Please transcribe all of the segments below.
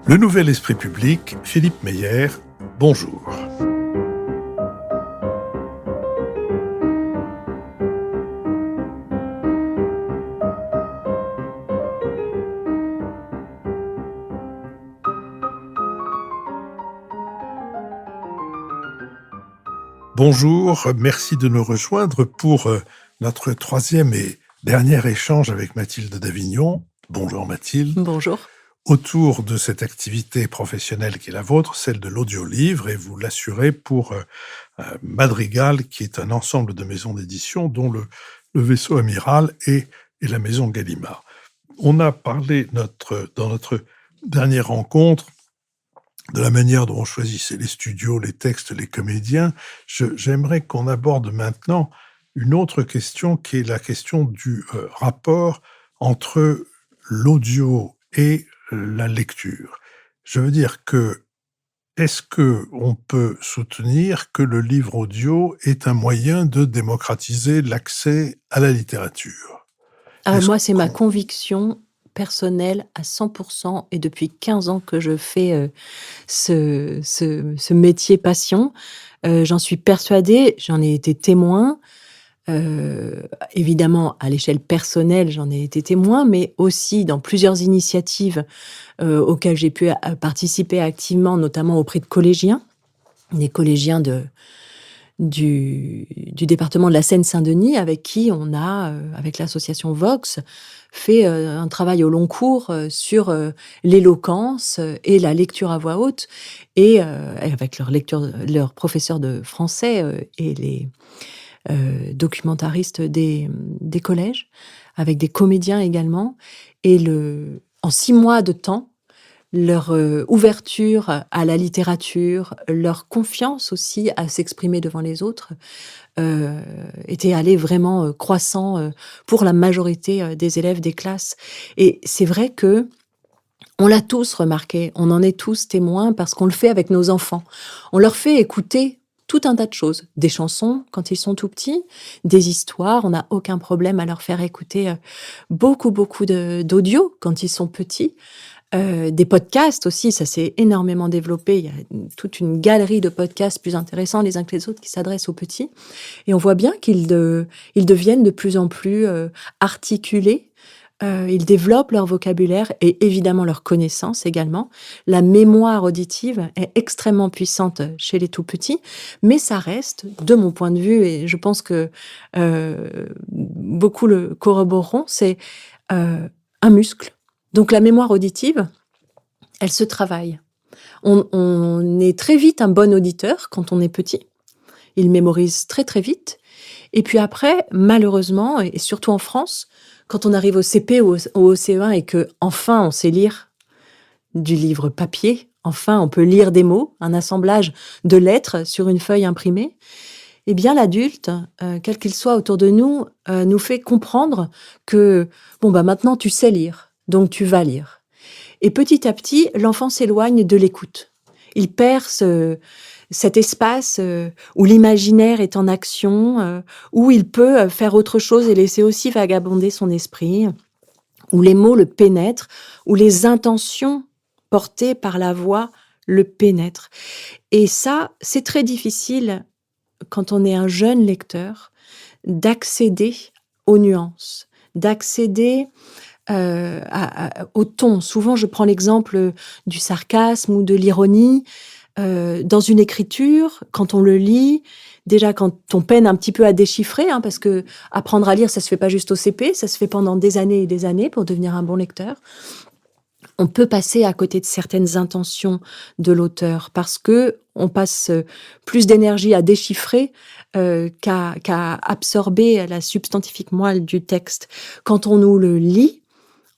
Le Nouvel Esprit Public, Philippe Meyer, bonjour. Bonjour, merci de nous rejoindre pour notre troisième et dernier échange avec Mathilde d'Avignon. Bonjour Mathilde. Bonjour. Autour de cette activité professionnelle qui est la vôtre, celle de l'audio-livre, et vous l'assurez pour Madrigal, qui est un ensemble de maisons d'édition, dont le Vaisseau Amiral et la maison Gallimard. On a parlé dans notre dernière rencontre de la manière dont on choisissait les studios, les textes, les comédiens. J'aimerais qu'on aborde maintenant une autre question, qui est la question du rapport entre l'audio et la lecture. Je veux dire que, est-ce qu'on peut soutenir que le livre audio est un moyen de démocratiser l'accès à la littérature ? Moi, c'est ma conviction personnelle à 100%, et depuis 15 ans que je fais ce métier passion. J'en suis persuadée, j'en ai été témoin. Évidemment, à l'échelle personnelle, j'en ai été témoin, mais aussi dans plusieurs initiatives auxquelles j'ai pu participer activement, notamment auprès de collégiens, des collégiens du département de la Seine-Saint-Denis, avec qui on a, avec l'association Vox, fait un travail au long cours sur l'éloquence et la lecture à voix haute, et avec leurs professeurs de français et les documentaristes des collèges, avec des comédiens également. Et en 6 mois de temps, leur ouverture à la littérature, leur confiance aussi à s'exprimer devant les autres, était allée vraiment croissant pour la majorité des élèves des classes. Et c'est vrai que on l'a tous remarqué, on en est tous témoins, parce qu'on le fait avec nos enfants. On leur fait écouter tout un tas de choses, des chansons quand ils sont tout petits, des histoires, on n'a aucun problème à leur faire écouter beaucoup d'audio quand ils sont petits. Des podcasts aussi, ça s'est énormément développé. Il y a toute une galerie de podcasts plus intéressants les uns que les autres qui s'adressent aux petits. Et on voit bien qu'ils deviennent de plus en plus articulés. Ils développent leur vocabulaire et évidemment leur connaissance également. La mémoire auditive est extrêmement puissante chez les tout-petits, mais ça reste, de mon point de vue, et je pense que beaucoup le corroboreront, c'est un muscle. Donc la mémoire auditive, elle se travaille. On est très vite un bon auditeur quand on est petit. Il mémorise très très vite. Et puis après, malheureusement, et surtout en France, quand on arrive au CP ou au CE1 et que enfin on sait lire du livre papier, enfin on peut lire des mots, un assemblage de lettres sur une feuille imprimée, eh bien l'adulte, quel qu'il soit autour de nous, nous fait comprendre que maintenant tu sais lire, donc tu vas lire. Et petit à petit, l'enfant s'éloigne de l'écoute. Il perd cet espace où l'imaginaire est en action, où il peut faire autre chose et laisser aussi vagabonder son esprit, où les mots le pénètrent, où les intentions portées par la voix le pénètrent. Et ça, c'est très difficile, quand on est un jeune lecteur, d'accéder aux nuances, d'accéder au ton. Souvent, je prends l'exemple du sarcasme ou de l'ironie. Dans une écriture, quand on le lit, déjà quand on peine un petit peu à déchiffrer, parce que apprendre à lire, ça se fait pas juste au CP, ça se fait pendant des années et des années pour devenir un bon lecteur. On peut passer à côté de certaines intentions de l'auteur parce que on passe plus d'énergie à déchiffrer qu'à absorber la substantifique moelle du texte. Quand on nous le lit,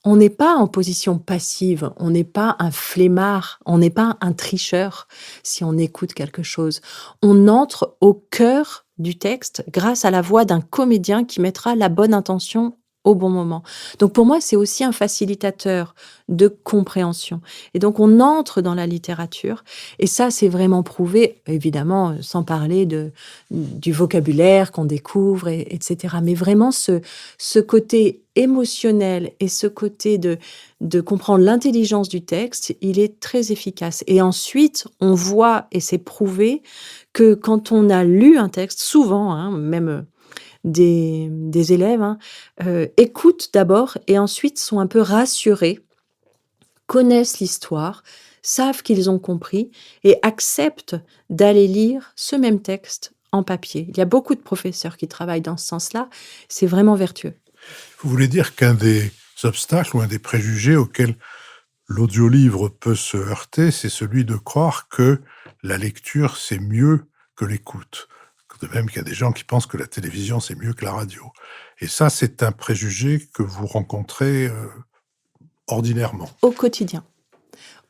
on n'est pas en position passive, on n'est pas un flemmard, on n'est pas un tricheur si on écoute quelque chose. On entre au cœur du texte grâce à la voix d'un comédien qui mettra la bonne intention au bon moment. Donc pour moi, c'est aussi un facilitateur de compréhension. Et donc on entre dans la littérature, et ça, c'est vraiment prouvé, évidemment, sans parler du vocabulaire qu'on découvre, etc. Mais vraiment, ce côté émotionnel et ce côté de comprendre l'intelligence du texte, il est très efficace. Et ensuite, on voit, et c'est prouvé, que quand on a lu un texte, souvent, hein, même des élèves, hein, écoutent d'abord et ensuite sont un peu rassurés, connaissent l'histoire, savent qu'ils ont compris et acceptent d'aller lire ce même texte en papier. Il y a beaucoup de professeurs qui travaillent dans ce sens-là. C'est vraiment vertueux. Vous voulez dire qu'un des obstacles ou un des préjugés auxquels l'audiolivre peut se heurter, c'est celui de croire que la lecture, c'est mieux que l'écoute. De même qu'il y a des gens qui pensent que la télévision, c'est mieux que la radio. Et ça, c'est un préjugé que vous rencontrez ordinairement. Au quotidien.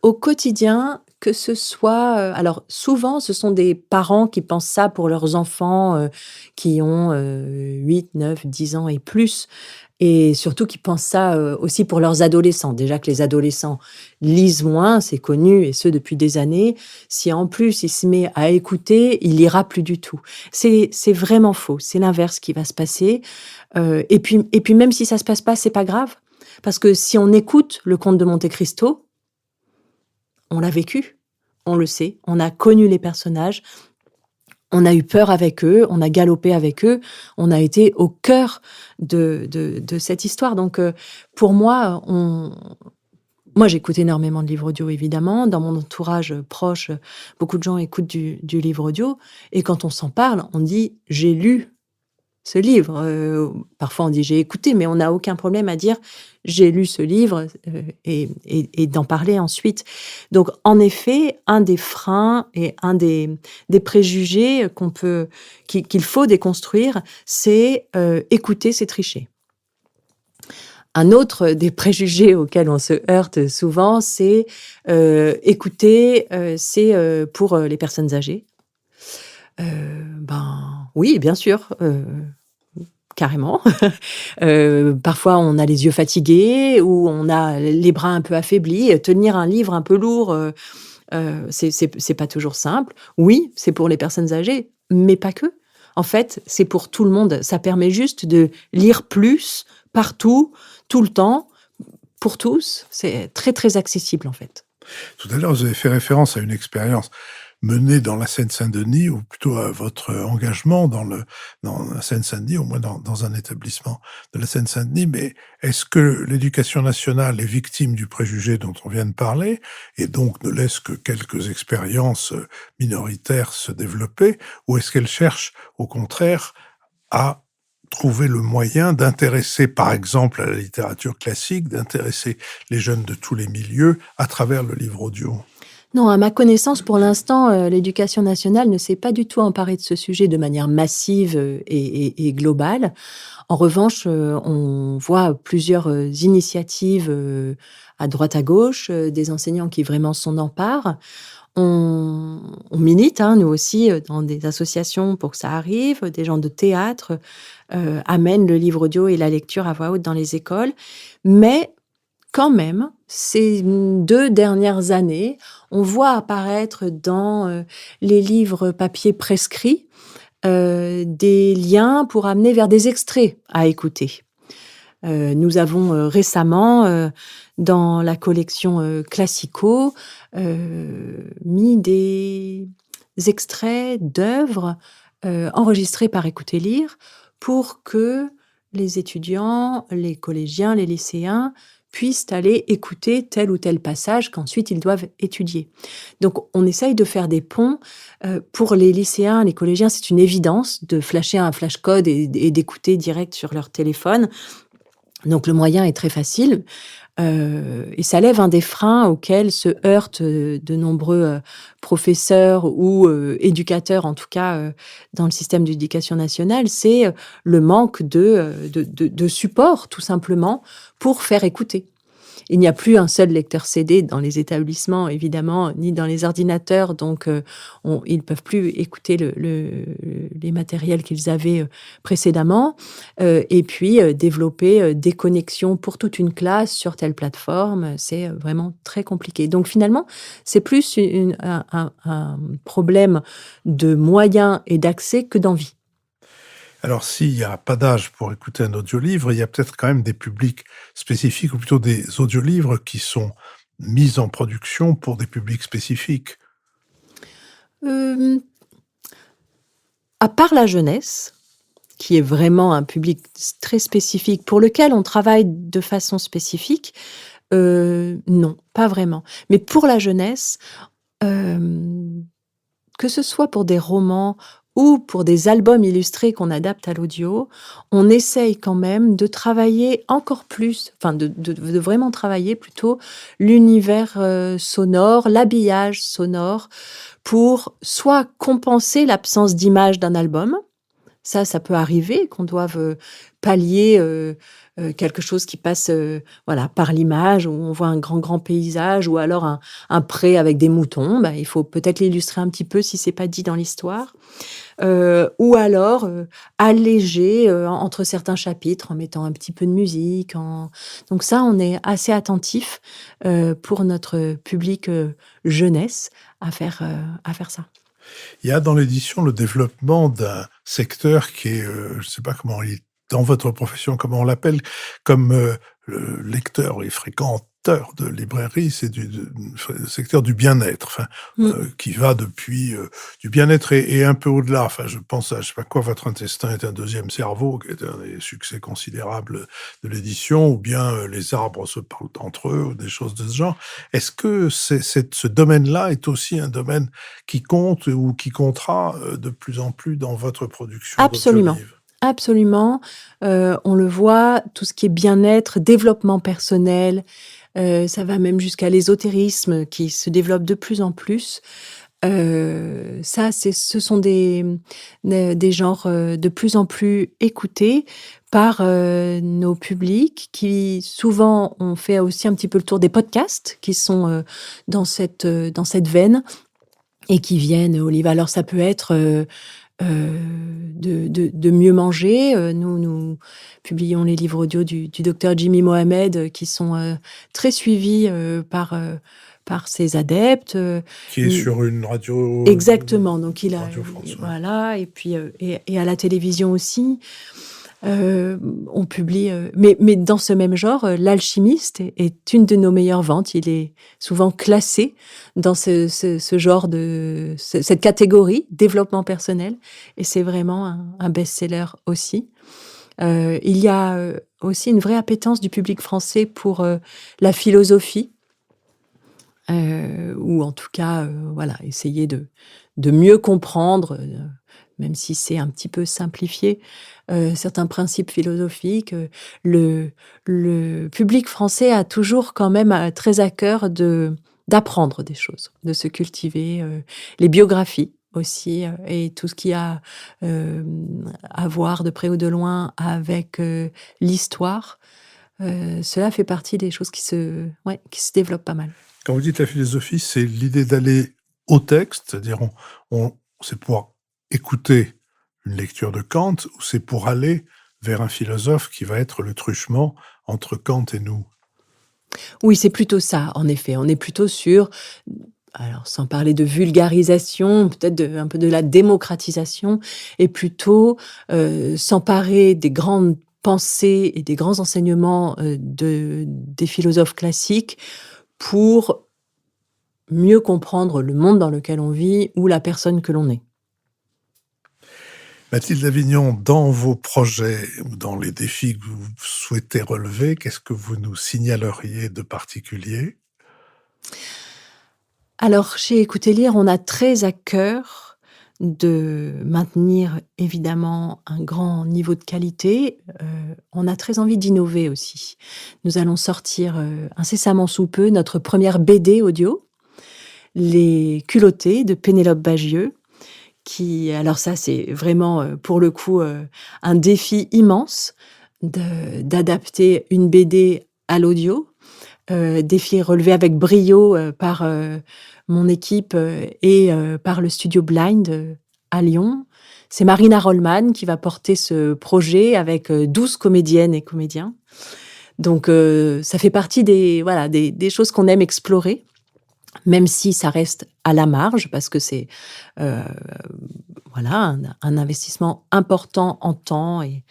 Au quotidien, que ce soit... alors, souvent, ce sont des parents qui pensent ça pour leurs enfants qui ont 8, 9, 10 ans et plus. Et surtout qui pensent ça aussi pour leurs adolescents. Déjà que les adolescents lisent moins, c'est connu, et ce depuis des années. Si en plus il se met à écouter, il lira plus du tout. C'est vraiment faux. C'est l'inverse qui va se passer. Et puis même si ça se passe pas, c'est pas grave. Parce que si on écoute le Comte de Monte-Cristo, on l'a vécu, on le sait, on a connu les personnages, on a eu peur avec eux, on a galopé avec eux, on a été au cœur de cette histoire. Donc, pour moi, moi, j'écoute énormément de livres audio, évidemment. Dans mon entourage proche, beaucoup de gens écoutent du livre audio. Et quand on s'en parle, on dit « j'ai lu ce livre ». Parfois, on dit « j'ai écouté », mais on n'a aucun problème à dire « j'ai lu ce livre » et d'en parler ensuite. Donc, en effet, un des freins et un des préjugés qu'il faut déconstruire, c'est écouter, c'est tricher. Un autre des préjugés auxquels on se heurte souvent, c'est écouter, c'est pour les personnes âgées. Oui, bien sûr, carrément. Parfois, on a les yeux fatigués ou on a les bras un peu affaiblis. Tenir un livre un peu lourd, c'est pas toujours simple. Oui, c'est pour les personnes âgées, mais pas que. En fait, c'est pour tout le monde. Ça permet juste de lire plus, partout, tout le temps, pour tous. C'est très, très accessible, en fait. Tout à l'heure, vous avez fait référence à une expérience menée dans la Seine-Saint-Denis, ou plutôt à votre engagement dans la Seine-Saint-Denis, au moins dans un établissement de la Seine-Saint-Denis. Mais est-ce que l'éducation nationale est victime du préjugé dont on vient de parler, et donc ne laisse que quelques expériences minoritaires se développer, ou est-ce qu'elle cherche, au contraire, à trouver le moyen d'intéresser, par exemple, à la littérature classique, d'intéresser les jeunes de tous les milieux à travers le livre audio? Non, à ma connaissance, pour l'instant, l'éducation nationale ne s'est pas du tout emparée de ce sujet de manière massive et globale. En revanche, on voit plusieurs initiatives à droite à gauche, des enseignants qui vraiment s'en emparent. On milite, hein, nous aussi, dans des associations pour que ça arrive. Des gens de théâtre amènent le livre audio et la lecture à voix haute dans les écoles. Mais quand même, ces 2 dernières années, on voit apparaître dans les livres papier prescrits des liens pour amener vers des extraits à écouter. Nous avons récemment, dans la collection Classico, mis des extraits d'œuvres enregistrées par Écoute et Lire pour que les étudiants, les collégiens, les lycéens puissent aller écouter tel ou tel passage qu'ensuite ils doivent étudier. Donc on essaye de faire des ponts. Pour les lycéens, les collégiens, c'est une évidence de flasher un flashcode et d'écouter direct sur leur téléphone. Donc le moyen est très facile. Et ça lève un des freins auxquels se heurtent de nombreux professeurs ou éducateurs, en tout cas dans le système d'éducation nationale, c'est le manque de support, tout simplement, pour faire écouter. Il n'y a plus un seul lecteur CD dans les établissements, évidemment, ni dans les ordinateurs, donc ils peuvent plus écouter les matériels qu'ils avaient précédemment. Et puis, développer des connexions pour toute une classe sur telle plateforme, c'est vraiment très compliqué. Donc finalement, c'est plus un problème de moyens et d'accès que d'envie. Alors, s'il n'y a pas d'âge pour écouter un audiolivre, il y a peut-être quand même des publics spécifiques, ou plutôt des audiolivres qui sont mis en production pour des publics spécifiques. Hem, à part la jeunesse, qui est vraiment un public très spécifique, pour lequel on travaille de façon spécifique, non, pas vraiment. Mais pour la jeunesse, hem, que ce soit pour des romans ou pour des albums illustrés qu'on adapte à l'audio, on essaye quand même de travailler encore plus, enfin de vraiment travailler plutôt l'univers, sonore, l'habillage sonore pour soit compenser l'absence d'image d'un album. Ça peut arriver qu'on doive, pallier, quelque chose qui passe, voilà, par l'image, où on voit un grand paysage ou alors un pré avec des moutons. Bah, il faut peut-être l'illustrer un petit peu si c'est pas dit dans l'histoire. Ou alors, alléger, entre certains chapitres en mettant un petit peu de musique, donc ça, on est assez attentif, pour notre public, jeunesse à faire ça. Il y a dans l'édition le développement d'un secteur qui est, je ne sais pas comment il dans votre profession, comment on l'appelle, comme, le lecteur et fréquenteur de librairie, c'est le secteur du bien-être, enfin, Mmh. qui va depuis, du bien-être et un peu au-delà. Enfin, je pense à je sais pas quoi, Votre intestin est un deuxième cerveau, qui est un des succès considérables de l'édition, ou bien, Les arbres se parlent entre eux, ou des choses de ce genre. Est-ce que ce domaine-là est aussi un domaine qui compte ou qui comptera, de plus en plus dans votre production Absolument, d'audiolivres? absolument. On le voit, tout ce qui est bien-être, développement personnel, ça va même jusqu'à l'ésotérisme qui se développe de plus en plus. Ça, ce sont des genres, de plus en plus écoutés par, nos publics qui souvent ont fait aussi un petit peu le tour des podcasts qui sont, dans cette veine et qui viennent au livre. Alors ça peut être, de mieux manger. Nous publions les livres audio du docteur Jimmy Mohamed, qui sont, très suivis, par ses adeptes. Qui est Mmh, sur une radio, exactement, donc il a Radio France, ouais. voilà et puis, et à la télévision aussi. On publie, mais dans ce même genre, L'Alchimiste est une de nos meilleures ventes. Il est souvent classé dans ce genre cette catégorie, développement personnel, et c'est vraiment un best-seller aussi. Il y a, aussi une vraie appétence du public français pour, la philosophie, ou en tout cas, voilà, essayer de mieux comprendre, même si c'est un petit peu simplifié, certains principes philosophiques. Le public français a toujours quand même, très à cœur d'apprendre des choses, de se cultiver, les biographies aussi, et tout ce qui a, à voir de près ou de loin avec, l'histoire. Cela fait partie des choses qui se développent pas mal. Quand vous dites la philosophie, c'est l'idée d'aller au texte, c'est-à-dire c'est pour écouter une lecture de Kant, ou c'est pour aller vers un philosophe qui va être le truchement entre Kant et nous? Oui, c'est plutôt ça, en effet. On est plutôt sur, alors sans parler de vulgarisation, peut-être un peu de la démocratisation, et plutôt s'emparer des grandes pensées et des grands enseignements des philosophes classiques pour mieux comprendre le monde dans lequel on vit ou la personne que l'on est. Mathilde Avignon, dans vos projets ou dans les défis que vous souhaitez relever, qu'est-ce que vous nous signaleriez de particulier? Alors, chez Écouter Lire, on a très à cœur de maintenir évidemment un grand niveau de qualité. On a très envie d'innover aussi. Nous allons sortir, incessamment sous peu notre première BD audio, Les Culottés de Pénélope Bagieux, alors ça, c'est vraiment, pour le coup, un défi immense d'adapter une BD à l'audio. défi relevé avec brio par mon équipe et par le studio Blind à Lyon. C'est Marina Rollman qui va porter ce projet avec 12 comédiennes et comédiens. Donc, ça fait partie des choses qu'on aime explorer, même si ça reste à la marge, parce que c'est un investissement important en temps. Et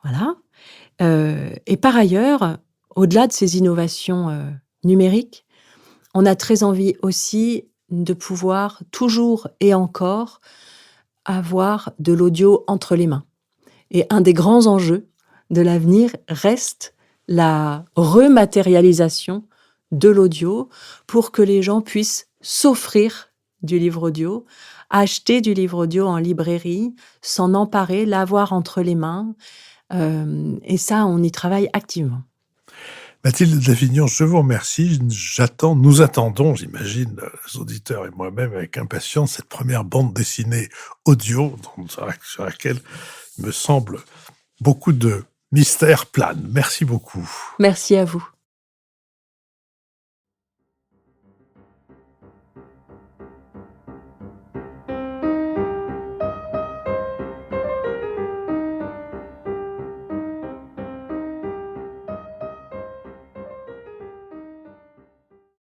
voilà. Et par ailleurs, au-delà de ces innovations numériques, on a très envie aussi de pouvoir toujours et encore avoir de l'audio entre les mains. Et un des grands enjeux de l'avenir reste la rematérialisation de l'audio pour que les gens puissent s'offrir du livre audio, acheter du livre audio en librairie, s'en emparer, l'avoir entre les mains. Et ça, on y travaille activement. Mathilde Davignon, je vous remercie. Nous attendons, j'imagine, les auditeurs et moi-même, avec impatience, cette première bande dessinée audio sur laquelle, il me semble, beaucoup de mystères planent. Merci beaucoup. Merci à vous.